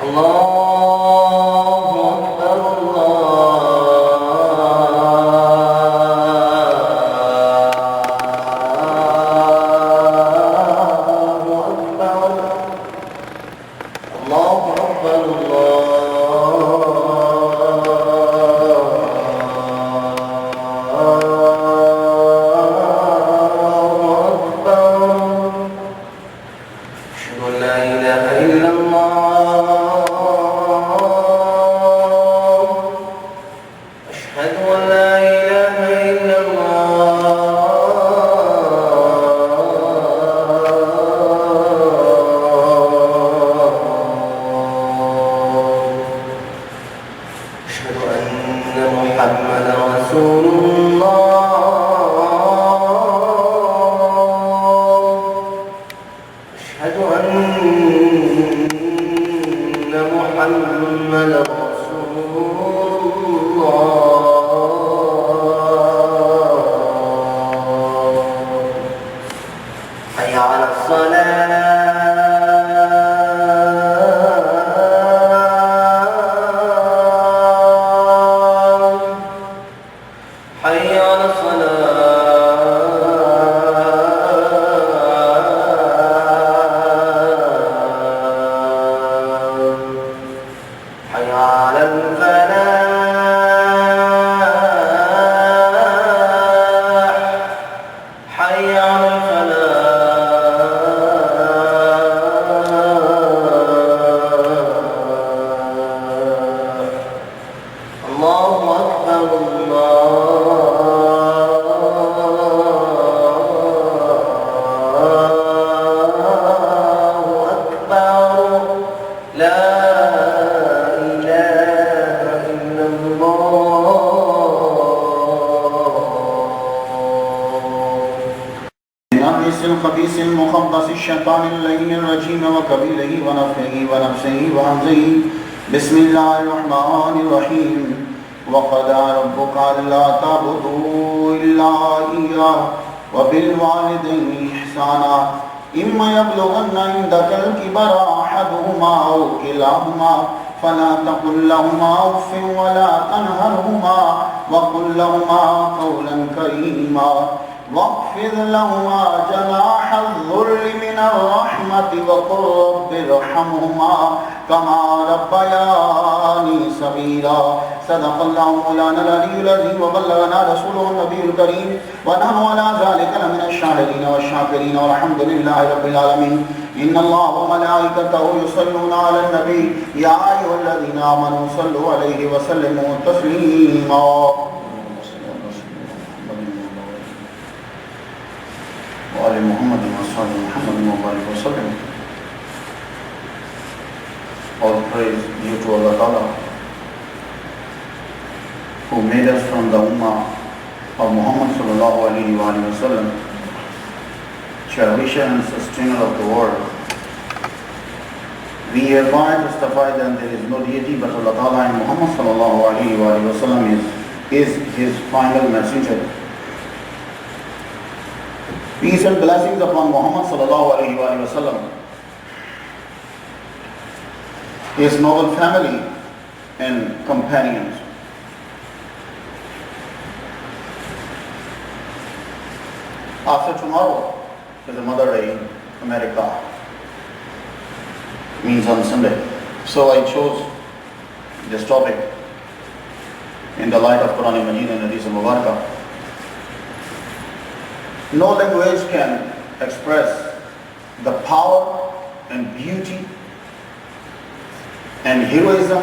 الله أكبر الله أكبر أشهد أن لا إله إلا الله أشهد أن لا إله إلا الله أشهد أن محمدا رسول أشهد أن محمدا رسول الله حي على الصلاة حي على حي على الفلاح حي على الفلاح الله أكبر الله أكبر لا الخبيث المخبث الشيطان اللعين الرجيم وقبيله ونفخه ونفسه وهمزه بسم الله الرحمن الرحيم وقضى ربك ألا تعبدوا إلا إياه وبالوالدين إحسانا إما يبلغن عندك الكبر أحدهما أو كلاهما فلا تقل لهما أف ولا تنهرهما وقل لهما قولا كريما واخفض لهما جناح الذل من الرحمة وقل رب ارحمهما كما ربياني صغيرا صدق الله مولانا العلي العظيم وبلغنا رسوله النبي الكريم ونحن على ذلك لمن الشاهدين والشاكرين والحمد لله رب العالمين إن الله وملائكته يصلون على النبي يا أيها الذين آمنوا صلوا عليه وسلموا تسليما وآل محمد وصحبه محمد وبارك وسلم. All praise due to Allah Ta'ala who made us from the ummah of Muhammad sallallahu alaihi wa sallam, cherisher and sustainer of the world. We hereby testify that there is no deity but Allah Ta'ala, and Muhammad sallallahu alaihi wa sallam is his final messenger. Peace and blessings upon Muhammad sallallahu alaihi wa sallam, his noble family and companions. After tomorrow is the Mother Day in America, means on Sunday. So I chose this topic in the light of Quran Majid and Hadith Mubarakah. No language can express the power and beauty and heroism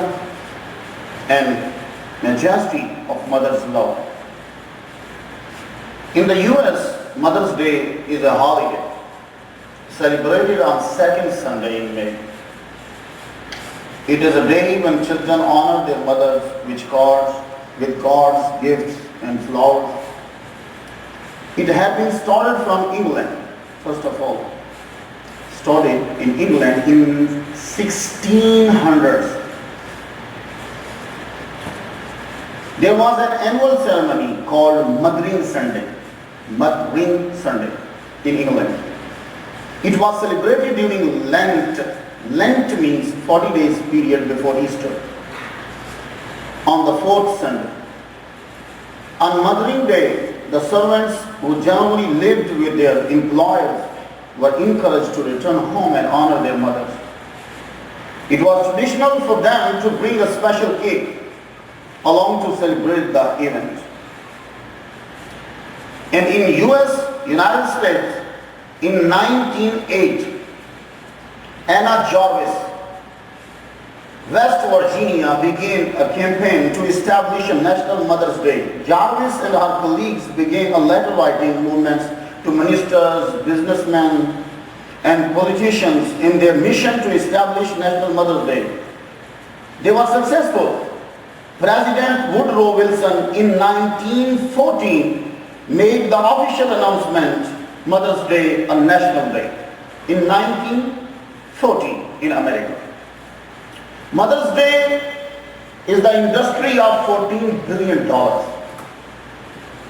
and majesty of mother's love. In the US, Mother's Day is a holiday celebrated on second Sunday in May. It is a day when children honor their mothers with cards, gifts and flowers. It had been started from England, first of all. Started in England in 1600s. There was an annual ceremony called Mothering Sunday in England. It was celebrated during Lent Lent means 40 days period before Easter. On the fourth Sunday. On Mothering Day, the servants who generally lived with their employers were encouraged to return home and honor their mothers. It was traditional for them to bring a special cake along to celebrate the event. And in United States, in 1908, Anna Jarvis, West Virginia, began a campaign to establish a National Mother's Day. Jarvis and her colleagues began a letter writing movement to ministers, businessmen, and politicians in their mission to establish National Mother's Day. They were successful. President Woodrow Wilson in 1914 made the official announcement Mother's Day a national day. In 1914 in America. Mother's Day is the industry of $14 billion.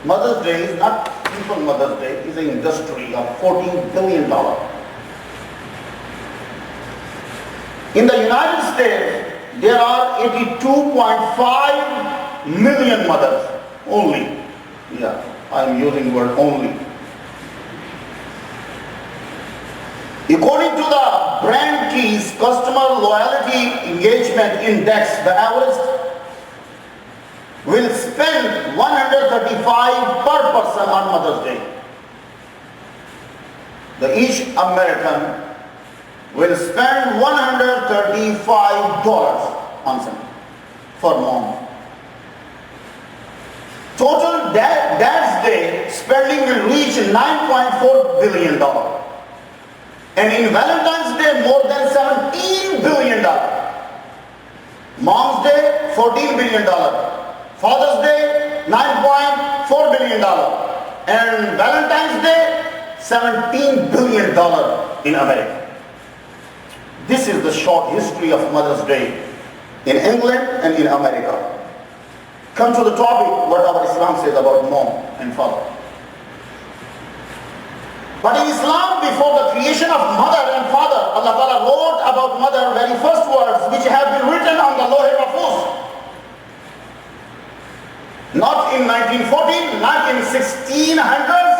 Mother's Day is not simple Mother's Day, it is an industry of $14 billion. In the United States, there are 82.5 million mothers only. Yeah, I am using word only. According to the Brand Keys Customer Loyalty Engagement Index, the average will spend $135 per person on Mother's Day. Each American will spend $135 on something for mom. Total Dad's Day spending will reach $9.4 billion. And in Valentine's Day, more than $17 billion. Mom's Day, $14 billion. Father's Day, $9.4 billion. And Valentine's Day, $17 billion in America. This is the short history of Mother's Day in England and in America. Come to the topic, what our Islam says about mom and father. But in Islam, before the creation of mother and father, Allah Ta'ala wrote about mother very first words which have been written on the Lawh Mahfuz. Not in 1914, not in 1600s,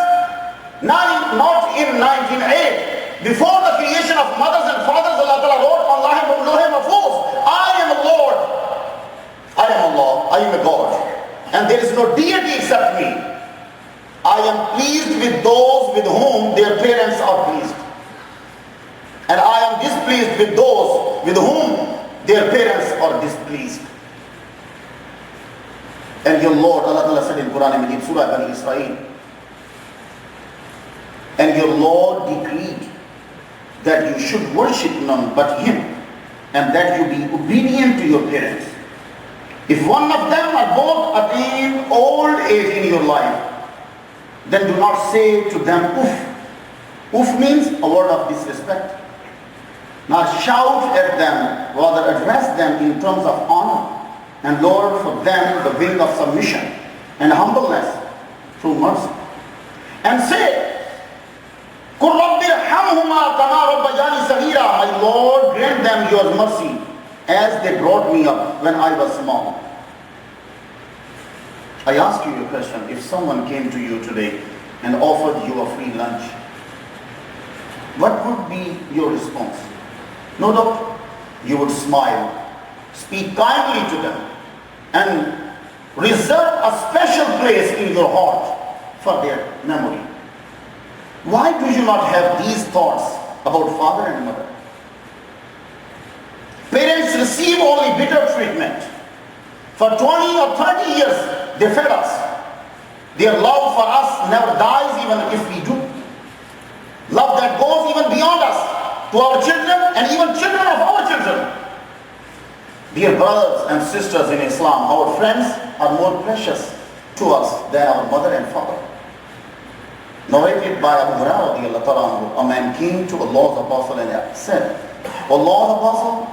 not in 1908. Before the creation of mothers and fathers, Allah Ta'ala wrote on Lawh Mahfuz, I am a Lord, I am Allah, I am a God, and there is no deity except me. I am pleased with those with whom their parents are pleased. And I am displeased with those with whom their parents are displeased. And your Lord, Allah Ta'ala said in Quran Majid, Surah Bani Israel, and your Lord decreed that you should worship none but Him, and that you be obedient to your parents. If one of them or both attain old age in your life, then do not say to them, Uff. Uff means a word of disrespect. Now shout at them, rather address them in terms of honor, and lower for them the wing of submission and humbleness through mercy. And say, قُلْ رَبِّ ارْحَمْهُمَا كَمَا رَبَّيَانِي صَغِيرًا. My Lord, grant them your mercy as they brought me up when I was small. I ask you a question. If someone came to you today and offered you a free lunch, what would be your response? No doubt, you would smile, speak kindly to them, and reserve a special place in your heart for their memory. Why do you not have these thoughts about father and mother? Parents receive only bitter treatment. For 20 or 30 years, they fed us. Their love for us never dies even if we do. Love that goes even beyond us, to our children and even children of our children. Dear brothers and sisters in Islam, our friends are more precious to us than our mother and father. Narrated by Abu Hurairah, a man came to Allah's Apostle and said, Allah's Apostle,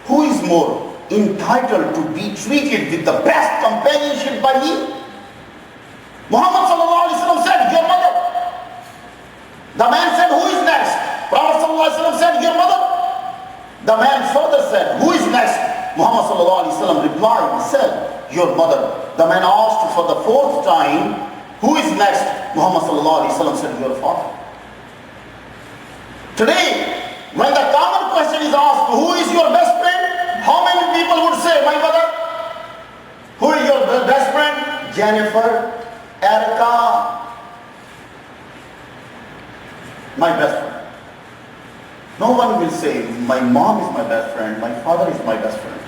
who is more entitled to be treated with the best companionship by me? Muhammad sallallahu alaihi wasallam said, your mother. The man said, who is next? Prophet sallallahu alaihi wasallam said, your mother. your mother. The man asked for the fourth time, who is next? Muhammad sallallahu alaihi wasallam said, your father. Today, when the common question is asked, who is your best friend? How many people would say, my mother? Who is your best friend? Jennifer, Erica, my best friend. No one will say, my mom is my best friend, my father is my best friend.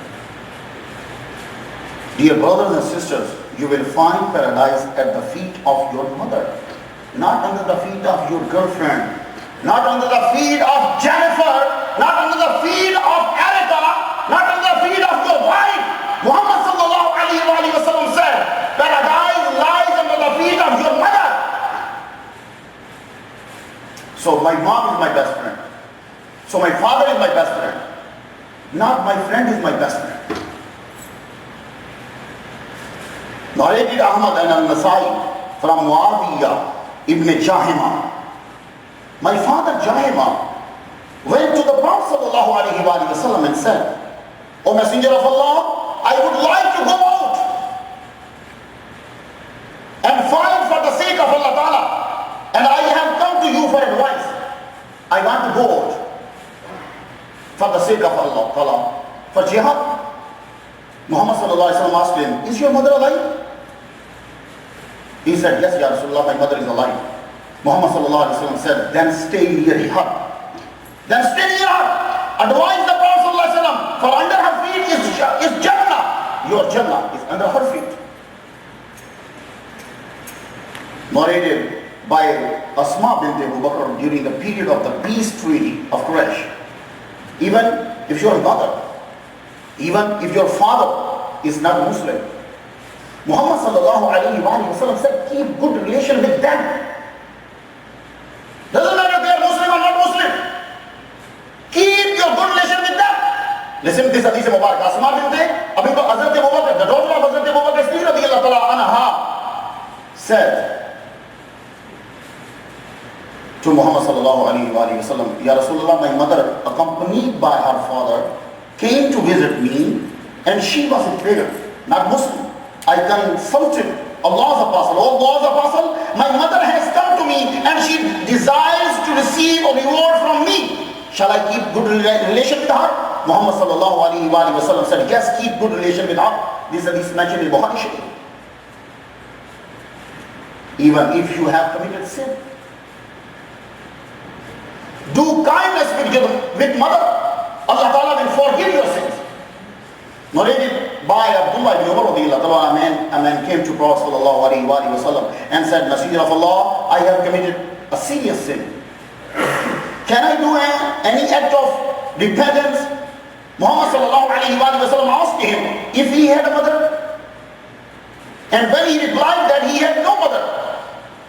Dear brothers and sisters, you will find paradise at the feet of your mother, not under the feet of your girlfriend, not under the feet of Jennifer, not under the feet of Erica, not under the feet of your wife. Muhammad sallallahu alaihi wasallam said, paradise lies under the feet of your mother. So my mom is my best friend. So my father is my best friend. Not my friend is my best friend. Narrated Ahmad and al-Nasai from Muawiyah ibn Jahima. My father Jahima went to the Prophet sallallahu alaihi wasallam and said, O Messenger of Allah, I would like to go out and fight for the sake of Allah Ta'ala, and I have come to you for advice. I want to go out for the sake of Allah Ta'ala, for jihad. Muhammad sallallahu alaihi wasallam asked him, is your mother alive? He said, yes, Ya Rasulullah, my mother is alive. Muhammad sallallahu alaihi wasallam said, then stay near her. Then stay near her. Advise the Prophet sallallahu alaihi wasallam, for under her feet is Jannah. Your Jannah is under her feet. Narrated by Asma bint Abu Bakr during the period of the peace treaty of Quraysh. Even if your mother, even if your father is not Muslim, Muhammad sallallahu alaihi wasallam said, keep good relation with them. Doesn't matter if they are Muslim or not Muslim. Keep your good relation with them. Listen to this hadith Mubarak. Asma bint Abu Bakr, the daughter of Hazrat Abu Bakr radiyallahu ta'ala anha, said to Muhammad sallallahu alaihi wasallam, Ya Rasulullah, my mother, accompanied by her father, came to visit me, and she was a prayer, not Muslim. I consulted Allah's apostle. Oh Allah's apostle, my mother has come to me and she desires to receive a reward from me. Shall I keep good relation with her? Muhammad sallallahu alaihi wasallam said, yes, keep good relation with her. This is mentioned in Bukhari Sharif. Even if you have committed sin, do kindness with mother. Allah Ta'ala will forgive your sins. Narrated by Abdullah ibn Umar, a man came to Prophet sallallahu alaihi wasallam and said, Messenger of Allah, I have committed a serious sin. Can I do any act of repentance? Muhammad sallallahu alaihi wasallam asked him if he had a mother. And when he replied that he had no mother,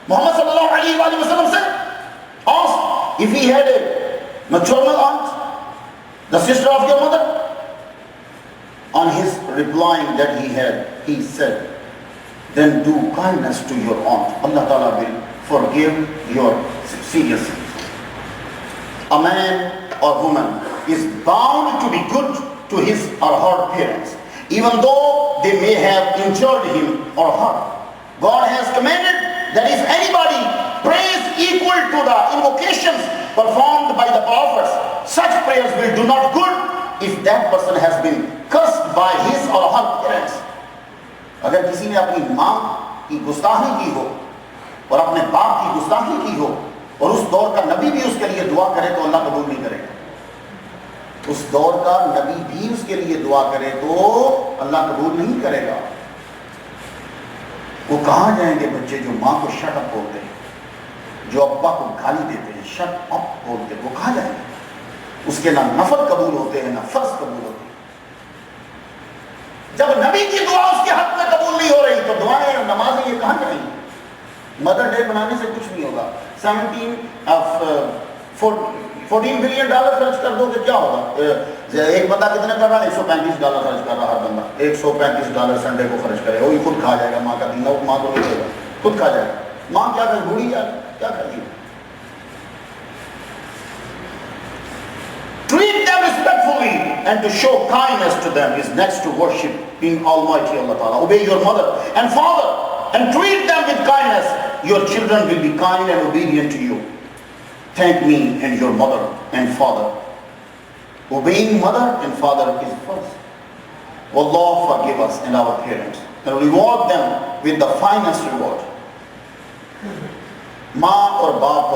Muhammad sallallahu alaihi wasallam said, asked if he had a maternal aunt, the sister of your mother. On his replying that he had, he said, then do kindness to your aunt. Allah Ta'ala will forgive your serious sins. A man or woman is bound to be good to his or her parents, even though they may have injured him or her. God has commanded that if anybody prays equal to the invocations performed by the prophets, such prayers will do not good if that person has been cursed by his or her parents. اگر کسی نے اپنی ماں کی گستاخی کی ہو اور اپنے باپ کی گستاخی کی ہو اور اس دور کا نبی بھی اس کے لیے دعا کرے تو اللہ قبول نہیں کرے گا. اس دور کا نبی بھی اس کے لیے دعا کرے تو اللہ قبول نہیں کرے گا. وہ کہاں جائیں گے بچے جو ماں کو شٹ اپ بولتے ہیں, جو ابا کو گالی دیتے ہیں, شٹ اپ بولتے ہیں, وہ کہاں جائیں گے؟ اس کے نہ نفل قبول ہوتے ہیں نہ فرض قبول ہوتے ہیں. جب نبی کی دعا اس کے حق میں قبول نہیں ہو رہی تو دعائیں اور نمازیں یہ کہاں جائیں گی؟ مدر ڈے بنانے سے کچھ نہیں ہوگا. 14 بلین ڈالر خرچ کر دو کہ کیا ہوگا؟ ایک بندہ کتنے کر رہا ہے؟ $135 خرچ کر رہا ہر بندہ. $135 سنڈے کو خرچ کرے, وہی خود کھا جائے گا. ماں کا دین ماں کو نہیں دے گا, خود کھا جائے گا. ماں کیا کر بوڑھی کیا کرتی ہے؟ treat them respectfully and to show kindness to them is next to worshiping Almighty Allah Ta'ala. Obey your mother and father and treat them with kindness. Your children will be kind and obedient to you. Thank me and your mother and father. Obeying mother and father is first. Allah forgive us and our parents and reward them with the finest reward. ماں اور باپ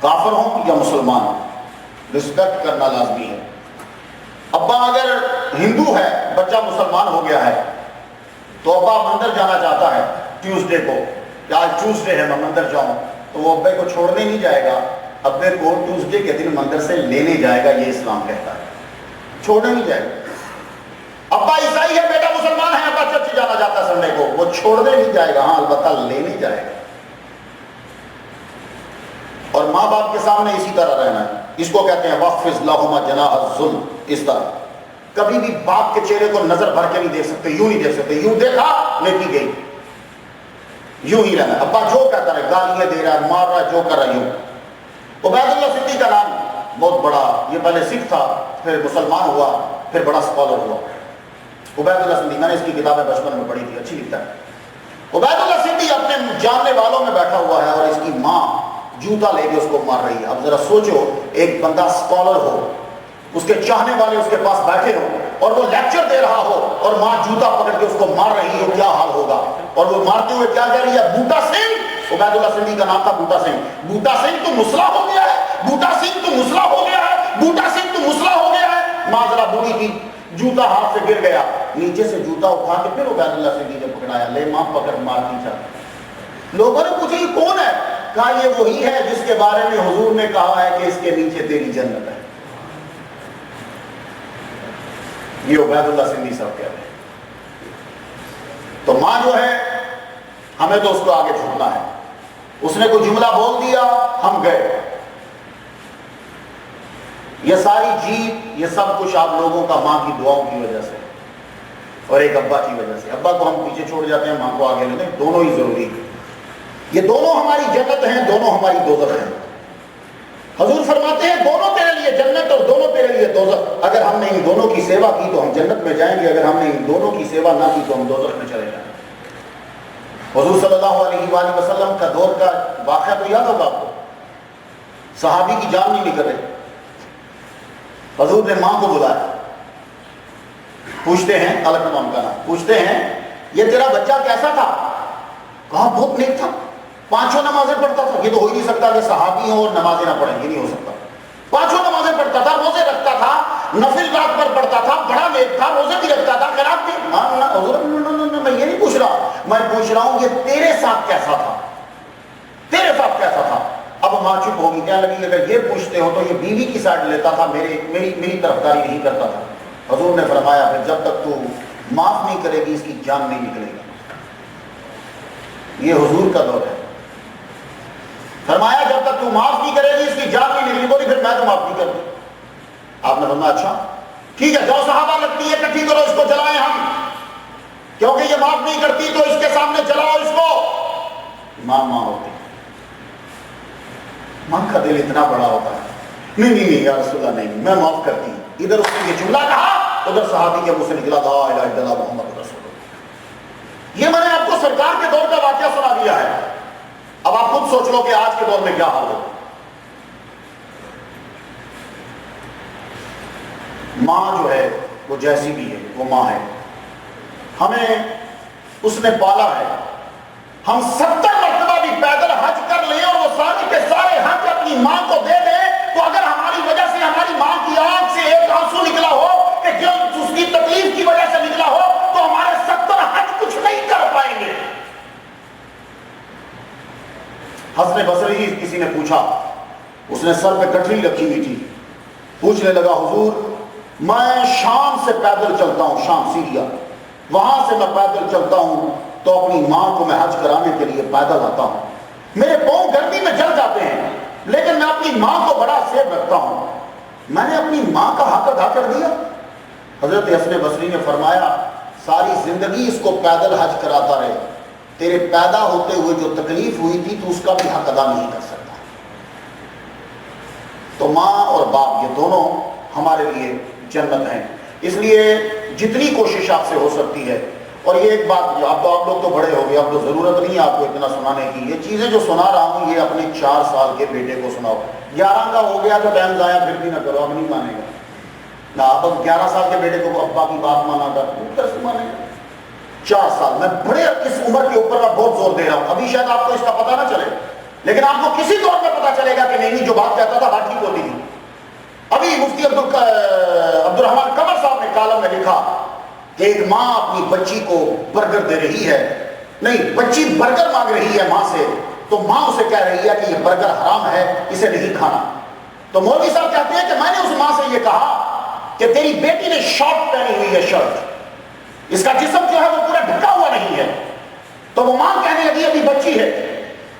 کافر ہوں یا مسلمان ہوں، respect کرنا لازمی ہے. ابا اگر ہندو ہے، بچہ مسلمان ہو گیا ہے، تو ابا مندر جانا چاہتا ہے ٹیوزڈے کو، یا آج ٹیوزڈے ہے میں مندر جاؤں، تو وہ ابے کو چھوڑنے نہیں جائے گا، ابے کو ٹیوزڈے کے دن مندر سے لینے جائے گا. یہ اسلام کہتا ہے، چھوڑنے نہیں جائے گا. ابا عیسائی ہے، بیٹا مسلمان ہے، ابا چرچ جانا چاہتا ہے سنڈے کو، وہ چھوڑنے نہیں جائے گا، ہاں البتہ لینے جائے گا. اور ماں باپ کے سامنے اسی طرح رہنا ہے. اس کو کہتے ہیں وَخْفِضْ لَهُمَا جَنَاحَ الذُّلِّ. اس طرح کبھی بھی باپ کے چہرے کو نظر بھر کے نہیں دیکھ سکتے، یوں نہیں دیکھ سکتے، یوں دیکھا نیکی گئی، یوں ہی رہنا. ابا جو کہتا رہے، گالیاں دے رہا ہے، مار رہا ہے، جو کر رہا ہے، یوں. عبید اللہ سندھی کا نام بہت بڑا، یہ پہلے سکھ تھا، پھر مسلمان ہوا، پھر بڑا اسکالر ہوا. عبید اللہ سندھی، میں نے اس کی کتابیں بچپن میں پڑھی تھی، اچھی لکھتا ہے. عبید اللہ سندھی اپنے جاننے والوں میں بیٹھا ہوا ہے اور اس کی ماں جوتا لے کے اس کو مار رہی ہے. اب ذرا سوچو، ایک بندہ اسکالر ہو، اس کے چاہنے والے اس کے پاس بیٹھے ہو اور وہ لیکچر دے رہا ہو اور ماں جوتا پکڑ کے اس کو مار رہی ہو، کیا حال ہوگا؟ اور وہ مارتے ہوئے کیا کہہ رہی ہے؟ بوٹا سنگھ. عبید اللہ سندھی کا نام تھا بوٹا سنگھ. بوٹا سنگھ تو مسلح ہو گیا ہے، بوٹا سنگھ تو مسلح ہو گیا ہے، بوٹا سنگھ تو مسلح ہو گیا ہے. ماں ذرا بوڑھی تھی، جوتا ہاتھ سے گر گیا، نیچے سے جوتا اٹھا کے پھر عبید اللہ سندھی نے پکڑایا، لے ماں پکڑ، مارتی چل. لوگوں نے پوچھا یہ کون ہے؟ کہا یہ وہی ہے جس کے بارے میں حضور نے کہا ہے کہ اس کے نیچے تیری جنت ہے. یہ عبید اللہ سندھی صاحب کہہ رہے ہیں. تو ماں جو ہے، ہمیں تو اس کو آگے جھکنا ہے. اس نے کوئی جملہ بول دیا، ہم گئے. یہ ساری جیت، یہ سب کچھ آپ لوگوں کا ماں کی دعاؤں کی وجہ سے اور ایک ابا کی وجہ سے. ابا کو ہم پیچھے چھوڑ جاتے ہیں، ماں کو آگے لیتے ہیں، دونوں ہی ضروری ہیں. یہ دونوں ہماری جنت ہیں، دونوں ہماری دوزخ ہیں. حضور فرماتے ہیں دونوں تیرے لیے جنت اور دونوں تیرے لیے دوزخ. اگر ہم نے ان دونوں کی سیوا کی تو ہم جنت میں جائیں گے، اگر ہم نے ان دونوں کی سیوا نہ کی تو ہم دوزخ میں چلے جائیں گے. حضور صلی اللہ علیہ وآلہ وسلم کا دور کا واقعہ تو یاد ہوگا آپ کو. صحابی کی جان نہیں نکل رہی، حضور نے ماں کو بلایا، پوچھتے ہیں، علقمہ ان کا نام، پوچھتے ہیں یہ تیرا بچہ کیسا تھا؟ کہا بہت نیک تھا، 5 نمازیں پڑھتا تھا. یہ تو ہو ہی نہیں سکتا کہ صحابی ہوں اور نمازیں نہ پڑھیں، یہ نہیں ہو سکتا. 5 نمازیں پڑھتا تھا، روزے رکھتا تھا، نفل رات پر پڑھتا تھا، بڑا نیک تھا، روزے بھی رکھتا تھا، خیرات بھی. حضور میں یہ نہیں پوچھ رہا، میں پوچھ رہا ہوں یہ تیرے ساتھ کیسا تھا، تیرے ساتھ کیسا تھا؟ اب ماں چپ ہوگی، کہنے لگی اگر یہ پوچھتے ہو تو یہ بیوی کی سائڈ لیتا تھا، میری طرفداری نہیں کرتا تھا. حضور نے فرمایا پھر جب تک تو معاف نہیں کرے گی اس کی جان نہیں نکلے گی. یہ حضور کا دور ہے. فرمایا جب تک تو معاف نہیں کرے گی اس کی جان نہیں نکلے گی. پھر میں تو معاف نہیں کروں. آپ نے فرمایا اچھا ٹھیک ہے، جاؤ صحابہ لگتی ہے اکٹھی کرو، اس کو جلائیں ہم، کیونکہ یہ معاف نہیں کرتی تو اس کے سامنے جلاؤ اس کو. ماں ہوتی، ماں کا دل اتنا بڑا ہوتا ہے، نہیں یا رسول اللہ نہیں، میں معاف کرتی ہوں. ادھر اس نے یہ جملہ کہا، ادھر صحابی کے منہ سے نکلا لا الہ الا اللہ محمد رسول اللہ. یہ میں نے آپ کو سرکار کے دور کا واقعہ سنا دیا ہے. اب آپ خود سوچ لو کہ آج کے دور میں کیا حال ہو. ماں جو ہے وہ جیسی بھی ہے وہ ماں ہے. ہمیں اس نے پالا ہے. ہم 70 مرتبہ بھی پیدل حج کر لیں اور وہ سارے کے سارے حج اپنی ماں کو دے دیں، تو اگر ہماری وجہ سے ہماری ماں کی آنکھ سے ایک آنسو نکلا ہو کہ جو اس کی تکلیف کی وجہ سے نکلا ہو، تو ہمارے 70 حج کچھ نہیں کر پائیں گے. حسن بصری کسی نے پوچھا، اس نے سر پہ کٹری رکھی ہوئی تھی، پوچھنے لگا حضور میں شام سے پیدل چلتا ہوں، شام سیریا، وہاں سے میں پیدل چلتا ہوں تو اپنی ماں کو میں حج کرانے کے لیے پیدل آتا ہوں، میرے پاؤں گرمی میں جل جاتے ہیں لیکن میں اپنی ماں کو بڑا سیب رکھتا ہوں، میں نے اپنی ماں کا حق ادا کر دیا. حضرت حسن بصری نے فرمایا ساری زندگی اس کو پیدل حج کراتا رہے، تیرے پیدا ہوتے ہوئے جو تکلیف ہوئی تھی تو اس کا بھی حق ادا نہیں کر سکتا. تو ماں اور باپ یہ دونوں ہمارے لیے جنت ہیں. اس لیے جتنی کوشش آپ سے ہو سکتی ہے. اور یہ ایک بات، اب تو آپ لوگ تو بڑے ہو گئے، اب تو ضرورت نہیں آپ کو اتنا سنانے کی. یہ چیزیں جو سنا رہا ہوں یہ اپنے 4 سال کے بیٹے کو سناؤ. 11 کا ہو گیا تو ٹائم ضائع پھر بھی نہ کرو، اب نہیں مانے گا نہ. اب 11 سال کے بیٹے کو ابا کی بات مانا تھا کیسے مانے گا؟ 4 سال میں بڑے اس عمر کے اوپر میں بہت زور دے رہا ہوں. ابھی شاید آپ کو اس کا پتہ نہ چلے، لیکن آپ کو کسی طور پہ پتہ چلے گا کہ نہیں جو بات کہتا تھا بات ٹھیک ہوتی تھی. ابھی مفتی عبد الرحمان قمر صاحب نے کالم میں لکھا کہ ایک ماں اپنی بچی کو برگر دے رہی ہے، نہیں بچی برگر مانگ رہی ہے ماں سے، تو ماں اسے کہہ رہی ہے کہ یہ برگر حرام ہے، اسے نہیں کھانا. تو مولوی صاحب کہتے ہیں کہ میں نے اس ماں سے یہ کہا کہ تیری بیٹی نے شارٹ پہنی ہوئی ہے، شرٹ، اس کا جسم جو ہے وہ پورا ڈھکا ہوا نہیں ہے. تو وہ ماں کہنے لگی ابھی بچی ہے،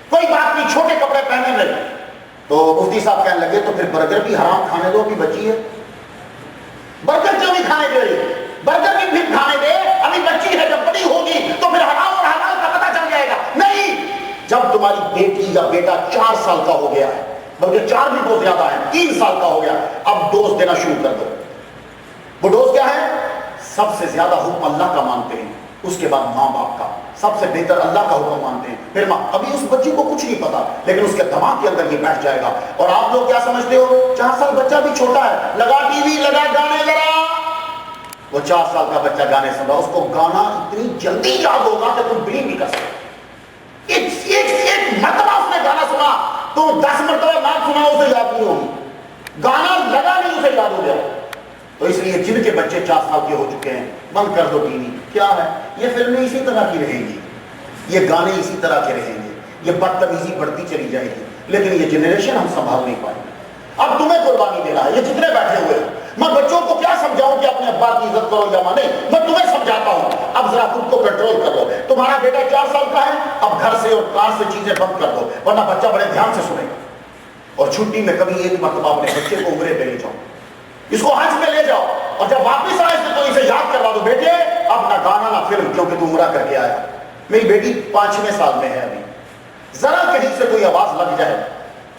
کوئی بات نہیں، چھوٹے کپڑے پہنے لگے. تو مفتی صاحب کہنے لگے تو پھر برگر بھی حرام کھانے دو، ابھی بچی ہے. برگر کیوں نہیں کھانے دے رہی؟ برگر بھی پھر کھانے دے، ابھی بچی ہے، جب بڑی ہوگی تو پھر حرام اور حلال کا پتہ چل جائے گا. نہیں، جب تمہاری بیٹی یا بیٹا 4 سال کا ہو گیا ہے، بلکہ 4 بھی بہت زیادہ ہے، 3 سال کا ہو گیا، اب ڈوز دینا شروع کر دو. وہ ڈوز کیا ہے؟ سب سے زیادہ حکم اللہ کا مانتے ہیں، اس کے بعد ماں باپ کا، سب سے بہتر اللہ کا حکم مانتے ہیں، پھر ماں. ابھی اس بچی کو کچھ نہیں پتا، لیکن اس کے دماغ کے اندر یہ بیٹھ جائے گا. اور آپ لوگ کیا سمجھتے ہو 4 سال بچہ بھی چھوٹا ہے، لگا ٹی وی، لگا گانے، ذرا وہ 4 سال کا بچہ گانے سن رہا، اس کو گانا اتنی جلدی یاد ہوگا کہ تم بلیو نہیں کر سکتے. ایک مرتبہ اس نے گانا سنا تو 10 مرتبہ نہ سنا اسے یاد نہیں ہوگی. گانا لگا نہیں اسے یاد ہو گیا. تو اس لیے جن کے بچے 4 سال کے ہو چکے ہیں بند کر دو ٹی وی. کیا ہے یہ فلمیں اسی طرح کی رہیں گی، یہ گانے اسی طرح کے رہیں گے، یہ بدتمیزی بڑھتی چلی جائے گی، لیکن یہ جنریشن ہم سنبھال نہیں پائیں گے. اب تمہیں قربانی دینا ہے، یہ جتنے بیٹھے ہوئے ہیں. میں بچوں کو کیا سمجھاؤں کہ اپنے ابا کی عزت کرو یا ماں؟ نہیں، میں تمہیں سمجھاتا ہوں. اب ذرا خود کو کنٹرول کر لو. تمہارا بیٹا 4 سال کا ہے، اب گھر سے اور کار سے چیزیں بند کر دو، ورنہ بچہ بڑے دھیان سے سنے گا. اور چھٹی میں کبھی ایک مرتبہ اپنے بچے کو عمرے پہ لے جاؤ، اس کو حج پہ لے جاؤ، اور جب واپس آئے تو اسے یاد کروا دو بیٹے اب نہ گانا نہ فلم، کیونکہ تو عمرہ کر کے آیا. میری بیٹی 5ویں سال میں ہے ابھی، ذرا کہیں سے کوئی آواز لگ جائے،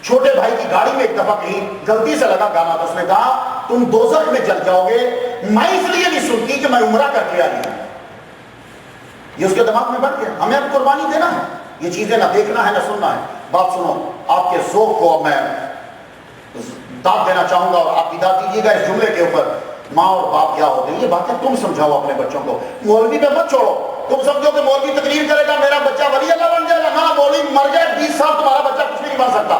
چھوٹے بھائی کی گاڑی میں ایک دفعہ کہیں غلطی سے لگا گانا، تو اس نے کہا تم دوزخ میں جل جاؤ گے، میں اس لیے نہیں سنتی کہ میں عمرہ کر کے آئی ہوں. یہ اس کے دماغ میں بڑھ گیا. ہمیں اب قربانی دینا ہے، یہ چیزیں نہ دیکھنا ہے نہ سننا ہے. بات سنو، آپ کے ذوق کو میں داد دینا چاہوں گا، اور آپ کی داد دیجیے گا اس جملے کے اوپر. ماں اور باپ کیا ہوتے ہیں، یہ باتیں تم سمجھاؤ اپنے بچوں کو. مولوی پہ مت چھوڑو. تم سمجھو کہ مولوی تقریر کرے گا میرا بچہ ولی اللہ بن جائے گا. نہ، مولوی مر جائے 20 سال تمہارا بچہ کچھ بھی نہیں بن سکتا.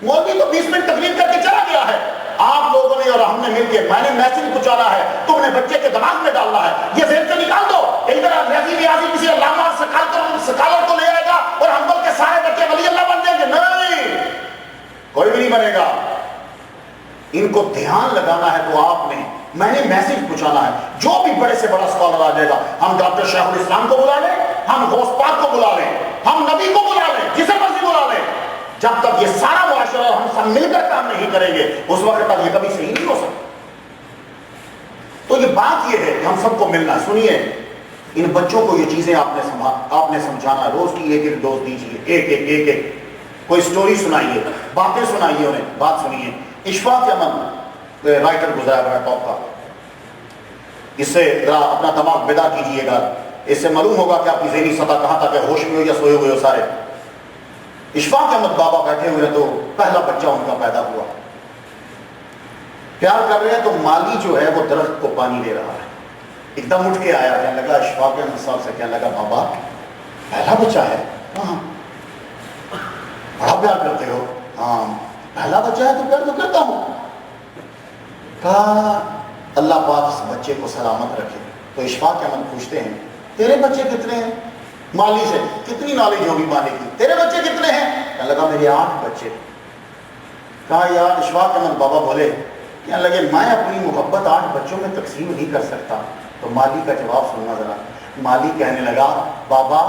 مولوی تو 20 منٹ تقریر کر کے چلا گیا ہے. آپ لوگوں نے اور ہم نے مل کے، میں نے میسج پہنچانا ہے، تم نے بچے کے دماغ میں ڈالنا ہے. یہ ذہن سے نکال دو کہ ادھر ریاضی ریاضی کسی علامہ سکالر کو لے آئے گا اور ہم بول کے سارے بچے ولی اللہ بن جائیں گے. نہیں، کوئی بھی نہیں بنے گا. ان کو دھیان لگانا ہے تو آپ نے، میں نے میسج پہنچانا ہے. جو بھی بڑے سے بڑا اسکالر آ جائے گا، ہم ڈاکٹر شیخ الاسلام کو بلا لیں، ہم غوث پاک کو بلا لیں، ہم نبی کو بلا لیں، جسے مرضی بلا لیں، جب تک یہ سارا معاشرہ ہم سب مل کر کام نہیں کریں گے اس وقت تک یہ کبھی صحیح نہیں ہو سکتا. تو یہ بات یہ ہے کہ ہم سب کو ملنا. سنیے، ان بچوں کو یہ چیزیں آپ نے سمجھانا ہے. روز کی ایک ڈوز دیجیے، ایک کوئی سٹوری سنائیے، باتیں سنائیے انہیں. بات سنیے. اشفاق احمد رائٹر گزرا بڑا ٹاپ کا، اس سے ذرا اپنا دماغ بیدار کیجیے گا. اس سے معلوم ہوگا کہ آپ کی ذہنی سطح کہاں تک ہے، ہوش میں ہو یا سوئے ہوئے ہو سارے. اشفاق احمد بابا بیٹھے ہوئے تو پہلا بچہ ان کا پیدا ہوا. پیار کر رہے ہیں تو مالی جو ہے وہ درخت کو پانی دے رہا ہے. ایک دم اٹھ کے آیا، کہنے لگا اشفاق احمد صاحب سے، کہنے لگا بابا پہلا بچہ ہے؟ ہاں. بڑا پیار کرتے ہو؟ ہاں. پہلا بچہ ہے تو پیار تو کرتا ہوں. کہا اللہ پاک اس بچے کو سلامت رکھے. تو اشفاق احمد پوچھتے ہیں تیرے بچے کتنے ہیں؟ مالی سے کتنی نالج ہوگی مالی کی. تیرے بچے کتنے ہیں؟ کہنے لگا میرے 8 بچے. کہا یار اشفاق احمد بابا بولے، کہنے لگے میں اپنی محبت 8 بچوں میں تقسیم نہیں کر سکتا. تو مالی کا جواب سننا ذرا. مالی کہنے لگا بابا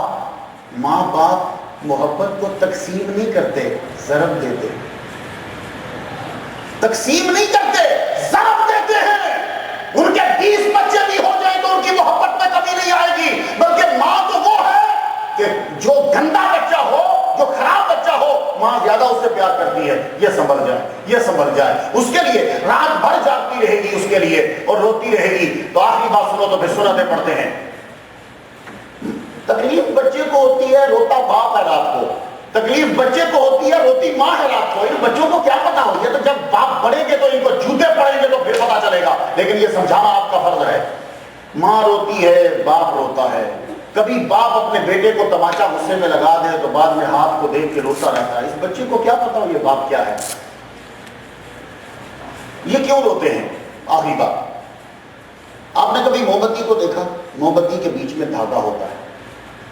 ماں باپ محبت کو تقسیم نہیں کرتے، ضرب دیتے. تقسیم نہیں کرتے، ضرب دیتے ہیں. ان کے 20 بچے بھی ہو جائیں تو ان کی محبت میں کمی نہیں آئے گی، بلکہ ماں تو وہ ہے کہ جو گندا بچہ ہو، جو خراب بچہ ہو، ماں زیادہ اس سے پیار کرتی ہے، یہ سنبھل جائے، یہ سنبھل جائے، اس کے لیے رات بھر جاگتی رہے گی اس کے لیے اور روتی رہے گی۔ تو آخری بات سنو تو پھر سنتیں پڑھتے ہیں۔ تکلیف بچے کو ہوتی ہے، روتا باپ ہے رات کو، تکلیف بچے کو ہوتی ہے، روتی ماں ہے رات کو۔ ان بچوں کو کیا پتا ہو، یہ تو جب باپ بڑھیں گے تو ان کو جوتے پڑیں گے تو پھر پتا چلے گا، لیکن یہ سمجھانا آپ کا فرض ہے۔ ماں روتی ہے، باپ روتا ہے۔ کبھی باپ اپنے بیٹے کو تماچا غصے میں لگا دے تو بعد میں ہاتھ کو دیکھ کے روتا رہتا ہے۔ اس بچے کو کیا پتا ہو یہ باپ کیا ہے، یہ کیوں روتے ہیں۔ آخری بات، آپ نے کبھی موم بتی کو دیکھا؟ موم بتی کے بیچ میں دھاگا ہوتا ہے،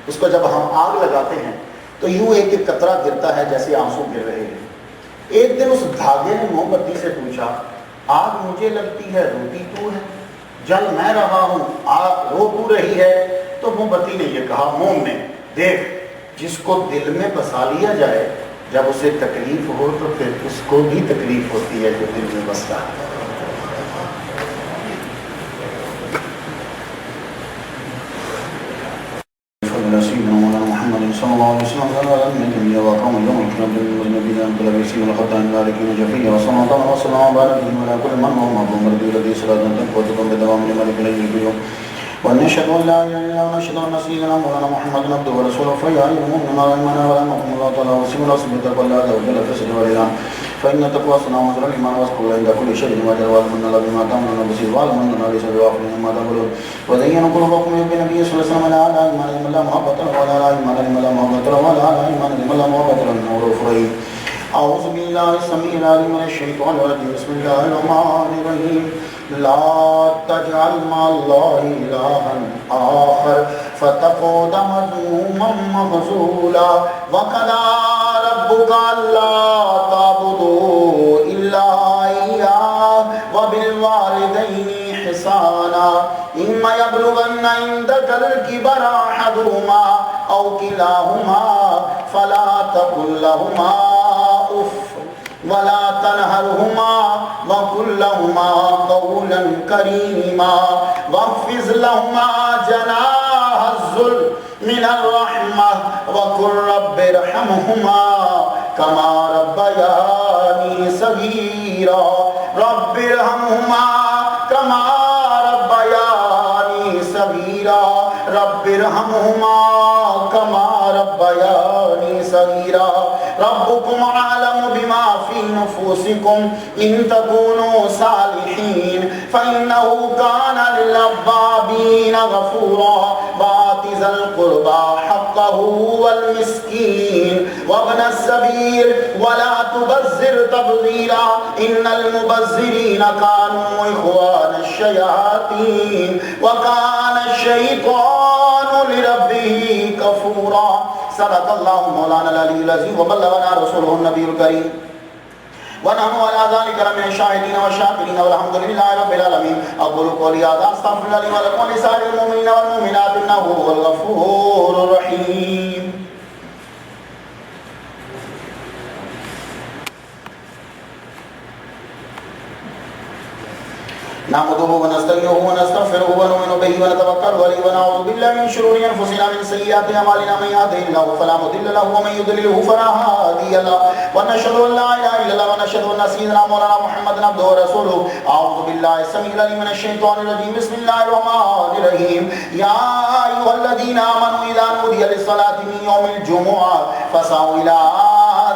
اس کو جب ہم آگ لگاتے ہیں تو یوں ایک ایک قطرہ گرتا ہے جیسے آنسو گر رہے ہیں۔ ایک دن اس دھاگے نے موم بتی سے پوچھا، آگ مجھے لگتی ہے روتی تو ہے، جل میں رہا ہوں آگ رو تو رہی ہے۔ تو موم بتی نے یہ کہا، موم نے، دیکھ جس کو دل میں بسا لیا جائے جب اسے تکلیف ہو تو پھر اس کو بھی تکلیف ہوتی ہے جو دل میں بستا ہے۔ سيدنا مولانا محمد صلى الله عليه وسلم قال ان النبي وقام يوم القيامه بالنبي ان طلب يسير الخطا ان ذلك جفيا وصلى الله وسلم وبارك على كل من هو مظلوم رضي الذي صلاه تنقض بدوام لملك اليوم ونشهد ان لا اله الا الله ونشهد ان سيدنا مولانا محمد عبده ورسوله فيا ايها المؤمنون ما ايمانا ولا نقم الله تعالى وسيم رسول تقوى الله عز وجل في السر والإعلان فإن تقوى صنع وزر الإيمان واذكروا عند كل شيء وجل وألمن الله بما تعملون بصير وألمن الله ليس بغافل عما تعملون وزينوا قلوبكم بالنبي صلى الله عليه وسلم لا إيمان لمن لا محبة له ولا إيمان لمن لا محبة له ولا إيمان لمن لا محبة له إنه رؤوف رحيم أعوذ بالله السميع العليم من الشيطان الرجيم بسم الله الرحمن الرحيم لا تجعل مع الله إلها آخر فتقعد مذموما مخذولا وقضى ربك ألا تعبدوا إلا إياه وبالوالدين إحسانا إما يبلغن عندك الكبر أحدهما أو كلاهما فلا تقل لهما أف ولا تنهرهما وقل لهما قولا كريما واخفض لهما جناح الذل من الرحمة وقل رب ارحمهما كما ربياني صغيرا رب ارحمهما كما ربياني صغيرا رب ارحمهما كما ربياني صغيرا ربكم أعلم بما في نفوسكم إن تكونوا صالحين فإنه كان للأوابين غفورا وآت ذا القربى حقه والمسكين وابن السبيل ولا تبذر تبذيرا إن المبذرين كانوا إخوان الشياطين وكان الشيطان لربه كفورا صدق الله مولانا العلي العظيم وبلغنا رسوله النبي الكريم ونحن على ذلك من الشاهدين والشاكرين والحمد لله رب العالمين أقول قولي هذا أستغفر الله لي ولكم ولسائر المؤمنين والمؤمنات إنه هو الغفور الرحيم نحمده ونستعينه ونستغفره ونؤمن به ونتوكل عليه ونعوذ بالله من شرور انفسنا من سيئات اعمالنا من يهده الله فلا مضل له ومن يضلل فلا هادي له ونشهد ان لا اله الا الله ونشهد ان سيدنا مولانا محمد عبده ورسوله اعوذ بالله السميع العليم من الشيطان الرجيم بسم الله الرحمن الرحيم يا ايها الذين امنوا اذا نودي للصلاه من يوم الجمعه فاسعوا الى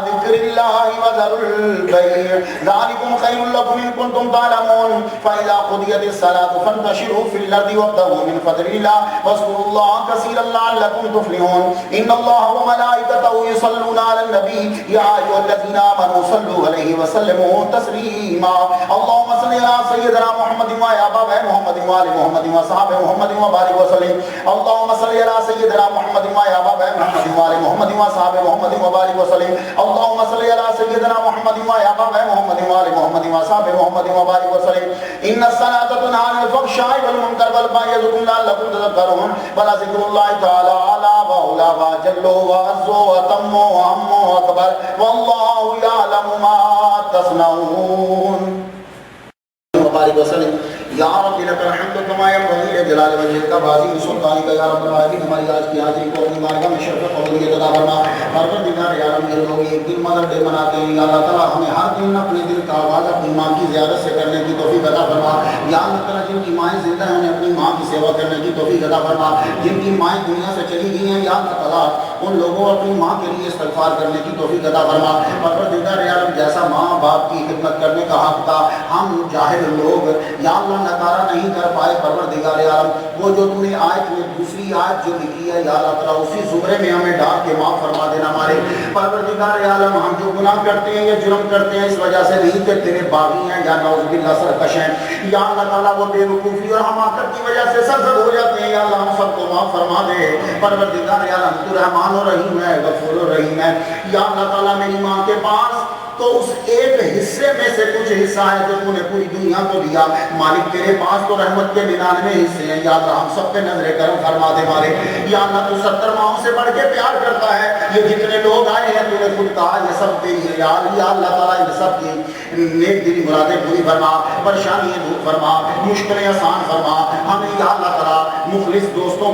ذكر الله وذروا البيع ذلكم خير لكم إن كنتم تعلمون فإذا قضيت الصلاة فانتشروا في الأرض وابتغوا من فضل الله واذكروا الله كثيرا لعلكم تفلحون إن الله وملائكته يصلون على النبي يا أيها الذين آمنوا صلوا عليه وسلموا تسليما اللهم صل على سيدنا محمد وعلى آل محمد وآل محمد وصحبه محمد وبارك وسلم اللهم صل على سيدنا محمد وعلى آل محمد وآل محمد وصحبه محمد وبارك وسلم اللهم صل على سيدنا محمد وعلى آل محمد وآل محمد وصحبه محمد وبارك وسلم إن الصلاة تنهى عن الفحشاء والمنكر والبغي يعظكم لعلكم تذكرون ولذكر الله تعالى أعلى وأولى وأجل وأعز وأتم وأعم وأكبر والله يعلم ما تصنعون وبارك وسلم یا رب لک الحمد کما ینبغی لجلال وجهک کا بازی سلطانی کا یا رب العالمین ہماری آج کی حاضری کو اپنی بارگاہ میں شرف قبولیت عطا فرما پروردگار یا رب یہ لوگ ایک دن مدر ڈے مناتے ہیں یا اللہ تعالی ہمیں ہر دن اپنے دل کا آغاز اپنی ماں کی زیارت سے کرنے کی توفیق عطا فرما یا اللہ تعالی جن کی مائیں زندہ ہیں انہیں اپنی ماں کی سیوا کرنے کی توفیق عطا فرما جن کی مائیں دنیا سے چلی گئی ہیں یا اللہ تعالی ان لوگوں اپنی ماں کے لیے استغفار کرنے کی توفیق عطا فرما پروردگار یا رب جیسا ماں باپ کی خدمت کرنے کا حق تھا ہم جاہل لوگ یا اللہ نکارا نہیں کر پائے پروردگار یا رب وہ جو تم نے آیت میں دوسری آیت جو لکھی ہے یا اللہ تعالیٰ اسی زمرے میں ہمیں ڈال کے معاف فرما دینا ہمارے پروردگار یا عالم ہم جو گناہ کرتے ہیں یا جرم کرتے ہیں اس وجہ سے نہیں کہ تیرے باغی ہیں یا نعوذ باللہ سرکش ہیں یا اللہ تعالیٰ وہ بے وقوفی اور حماقت کی وجہ سے سرزد ہو جاتے ہیں یا اللہ ہم سب کو معاف فرما دے پروردگار یا عالم تو رحمان و رحیم ہے غفور و رحیم ہے یا اللہ تعالیٰ میری ماں کے پاس تو اس ایک حصے میں سے کچھ حصہ ہے جو تو نے پوری دنیا کو دیا مالک تیرے پاس تو رحمت کے 99 حصے ہیں یا اللہ ہم سب پہ نظر کرم فرما دے مالک یا اللہ تو 70 ماہوں سے بڑھ کے پیار کرتا ہے یہ جتنے لوگ آئے ہیں تو نے خود کہا یہ سب تیری ہے یا اللہ تعالیٰ ان سب کی نیک دلی مرادیں پوری فرما پریشانیاں دور فرما مشکلیں آسان فرما ہمیں یا اللہ تعالیٰ مخلص دوستوں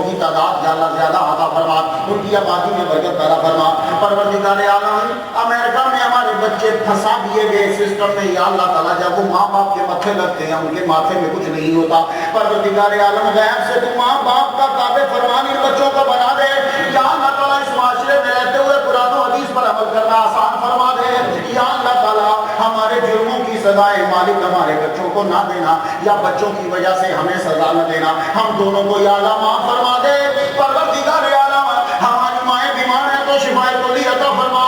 کی تعداد یا اللہ زیادہ عطا فرما ان کی آبادی میں برکت پیدا فرما پروردگار عالم امریکہ میں ہمارے بچے پھنسا دیے گئے سسٹم میں یا اللہ تعالیٰ جب وہ ماں باپ کے ماتھے لگتے ہیں ان کے ماتھے میں کچھ نہیں ہوتا پروردگار عالم غیب سے تو ماں باپ کا تابع فرمان ان بچوں کو بنا دے یا اللہ تعالیٰ اس معاشرے میں رہتے ہوئے قرآن و حدیث پر عمل کرنا آسان فرما دے یا اللہ تعالیٰ ہمارے جرموں کی سزائے مالک ہمارے بچوں کو نہ دینا یا بچوں کی وجہ سے ہمیں سزا نہ دینا ہم دونوں کو یا اللہ معاف فرما دے پروردگار عالم ہماری مائیں بیمار ہیں تو شفائے کلی عطا فرما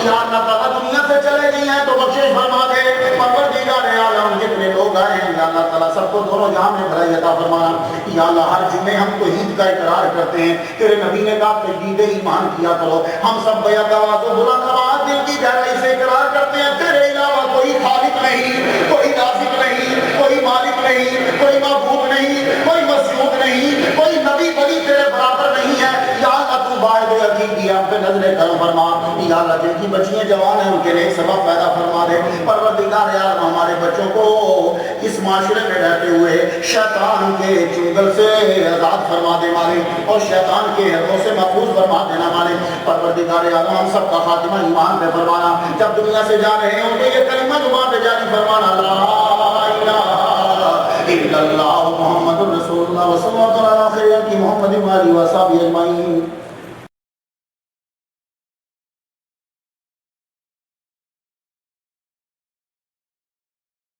یا اللہ تعالیٰ دنیا سے چلے گئی ہیں تو بخشش فرما دے پروردگار عالم جتنے لوگ آئے ہیں یا اللہ تعالیٰ سب کو دونوں جہاں میں بھلائی عطا فرمانا یا اللہ ہر جمعے ہم توحید کا اقرار کرتے ہیں تیرے نبی نے کہا تجدید ایمان کیا کرو ہم سب بیعت آواز و بلند آواز دل کی گہرائی سے اقرار کرتے ہیں تیرے علاوہ کوئی خالق نہیں کوئی رازق نہیں کوئی مالک نہیں کوئی معبود نہیں کوئی مسجود نہیں کوئی نبی ولی تیرے برابر نہیں ہے یا اللہ تو باعث حقیق دیا ہم پہ نظر کرم فرما یا اللہ جن کی بچیاں جوان ہیں ان کے لیے سبب پیدا فرما دے پروردگار یا ہمارے بچوں کو اس معاشرے میں رہتے ہوئے شیطان کے چنگل سے آزاد فرما دے مالک اور شیطان کے حقوں سے محفوظ فرما دینا مالک پروردگار یا ہم سب کا خاتمہ ایمان پہ فرمانا جب دنیا سے جا رہے ہیں ان کے یہ کلمہ زبان پہ جاری فرمانا لا الہ الا اللہ محمد رسول اللہ صلی اللہ علیہ وسلم محمد و آلہ و صحبہ اجمعین